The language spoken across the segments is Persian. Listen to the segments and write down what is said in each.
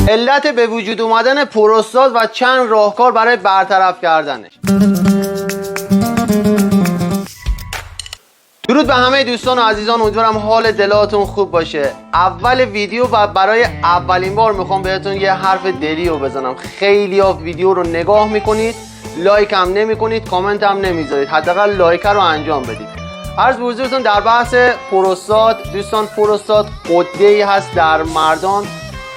علت به وجود اومدن پروستات و چند راهکار برای برطرف کردنش. درود به همه دوستان و عزیزان، امیدوارم حال دلاتون خوب باشه. اول ویدیو و برای اولین بار میخوام بهتون یه حرف دلی رو بزنم. خیلی ها ویدیو رو نگاه میکنید، لایک هم نمیکنید، کامنت هم نمیذارید، حداقل لایک رو انجام بدید. عرض به حضورتون در بحث پروستات دوستان، پروستات غده‌ای هست در مردان.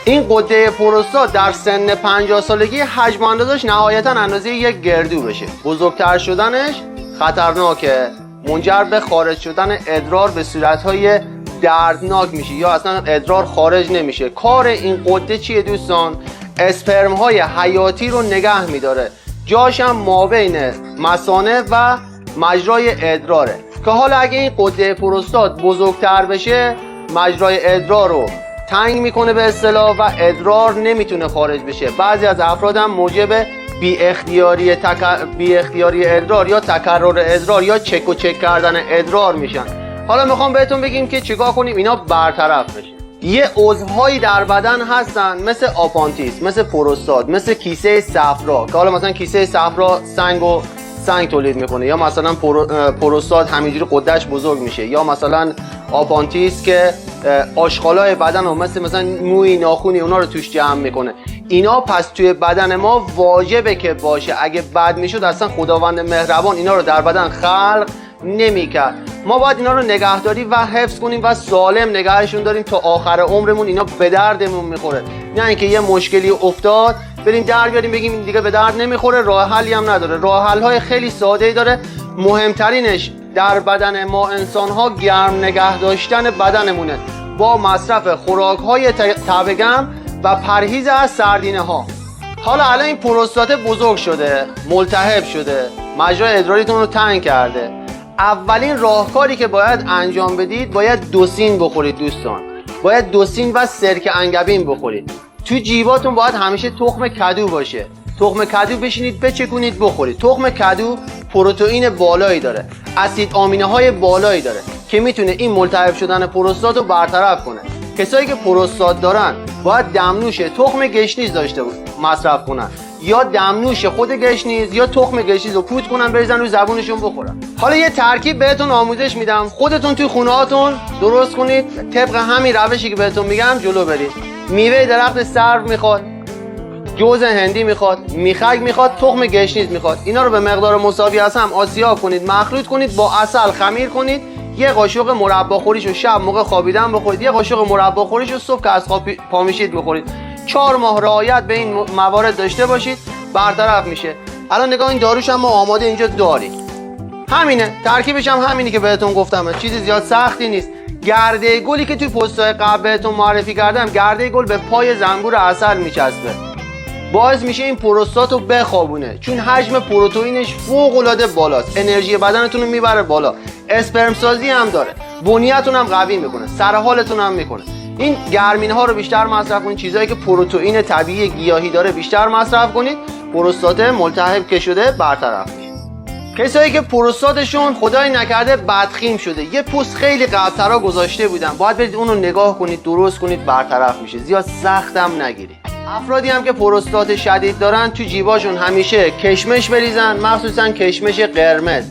این غده پروستات در سن 50 سالگی حجم اندازش نهایتا اندازه یک گردو بشه. بزرگتر شدنش خطرناکه، منجر به خارج شدن ادرار به صورتهای دردناک میشه یا اصلا ادرار خارج نمیشه. کار این غده چیه دوستان؟ اسپرم های حیاتی رو نگه میداره، جاش هم مابین مثانه و مجرای ادراره که حالا اگه این غده پروستات بزرگتر بشه مجرای ادرار رو تنگ میکنه به اصطلاح و ادرار نمیتونه خارج بشه. بعضی از افراد هم موجب بی اختیاری ادرار یا تکرر ادرار یا چک و چک کردن ادرار میشن. حالا میخوام بهتون بگیم که چیکار کنیم اینا برطرف بشه. یه عضوهایی در بدن هستن مثل آپانتیس، مثل پروستات، مثل کیسه صفرا که حالا مثلا کیسه صفرا سنگ تولید میکنه، یا مثلا پروستات همینجوری قدش بزرگ میشه، یا مثلا آپانتیس که آشغالای بدن رو مثلا موی ناخونی اونا رو توش جمع میکنه. اینا پس توی بدن ما واجبه که باشه. اگه بد میشد اصلا خداوند مهربان اینا رو در بدن خلق نمیکرد. ما باید اینا رو نگهداری و حفظ کنیم و سالم نگهشون داریم تا آخر عمرمون. اینا به دردمون میخوره، نه اینکه یه مشکلی افتاد بریم در بیاریم بگیم این دیگه به درد نمیخوره. راه حلی هم نداره، راه حل های خیلی ساده ای داره. مهمترینش در بدن ما انسان ها گرم نگه داشتن بدنمونه با مصرف خوراک های طبع‌گرم و پرهیز از سردینه ها. حالا الان این پروستات بزرگ شده، ملتهب شده، مجرای ادراریتون رو تنگ کرده. اولین راهکاری که باید انجام بدید، باید دوسین بخورید دوستان. باید دوسین و سرکه انگبین بخورید. تو جیباتون باید همیشه تخم کدو باشه. تخم کدو بشینید بچکونید بخورید. تخم کدو پروتئین بالایی داره، اسید آمینه های بالایی داره که میتونه این ملتهب شدن پروستات رو برطرف کنه. کسایی که پروستات دارن باید دمنوش تخم گشنیز داشته مصرف کنن، یا دمنوش خود گشنیز یا تخم گشنیز رو پود کنن بریزن روی زبونشون بخورن. حالا یه ترکیب بهتون آموزش میدم، خودتون توی خونه هاتون درست کنید، طبق همین روشی که بهتون میگم جلو برید. میوه درخت سرو میخواد، جوز هندی میخواد، میخک میخواد، تخم گشنیز میخواد. اینا رو به مقدار مساوی از هم آسیاب کنید، مخلوط کنید، با عسل خمیر کنید. یه قاشق مربا خوریشو شب موقع خوابیدن بخورید، یه قاشق مربا خوریشو صبح که از خواب پا میشید بخورید. 4 ماه رعایت به این موارد داشته باشید، برطرف میشه. الان نگاه، این داروش هم ما آماده اینجا داریم. همینه، ترکیبش هم همینی که بهتون گفتم، چیزی زیاد سختی نیست. گرده گلی که توی پست‌های قبل بهتون معرفی کردم، گرده گل به پای زنبور عسل میچسبه، باعث میشه این پروستات رو بخوابونه، چون حجم پروتئینش فوق‌العاده بالاست، انرژی بدنتون رو میبره بالا، اسپرم سازی هم داره، بنیتون هم قوی میکنه، سر حالتون هم میکنه. این گرمین ها رو بیشتر مصرف کنید، چیزایی که پروتئین طبیعی گیاهی داره بیشتر مصرف کنید. پروستات ملتهب که شده برطرف میشه. کسایی که پروستاتشون خدای نکرده بدخیم شده، یه پوست خیلی قبل‌ترا گذاشته بودن، باید برید اون رو نگاه کنید، درست کنید، برطرف میشه. زیاد سختم نگیرید. افرادی هم که پروستات شدید دارن تو جیباشون همیشه کشمش بریزن، مخصوصا کشمش قرمز،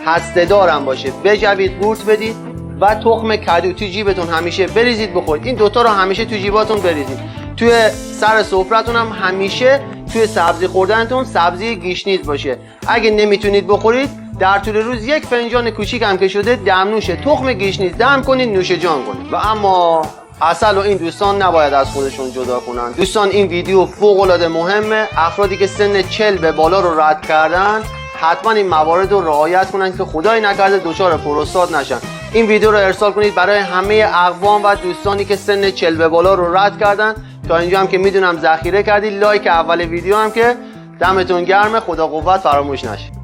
هسته دارم باشه، بجوید قورت بدید و تخم کدو تو جیبتون همیشه بریزید بخورید. این دوتا رو همیشه تو جیباتون بریزید. توی سر سفرتون هم همیشه توی سبزی خوردنتون سبزی گیشنیز باشه. اگه نمیتونید بخورید در طول روز 1 فنجان کوچیک هم که شده دمنوش تخم گیشنیز دم کنید، نوش جان کنید. و اما عسل و این دوستان نباید از خودشون جدا کنن. دوستان این ویدیو فوق العاده مهمه. افرادی که سن 40 به بالا رو رد کردن حتما این موارد رو رعایت کنن که خدای نکرده دچار پروستات نشن. این ویدیو رو ارسال کنید برای همه اقوام و دوستانی که سن 40 به بالا رو رد کردن. تا اینجا هم که میدونم ذخیره کردید. لایک اول ویدیو هم که دمتون گرمه. خدا قوت فراموش نشه.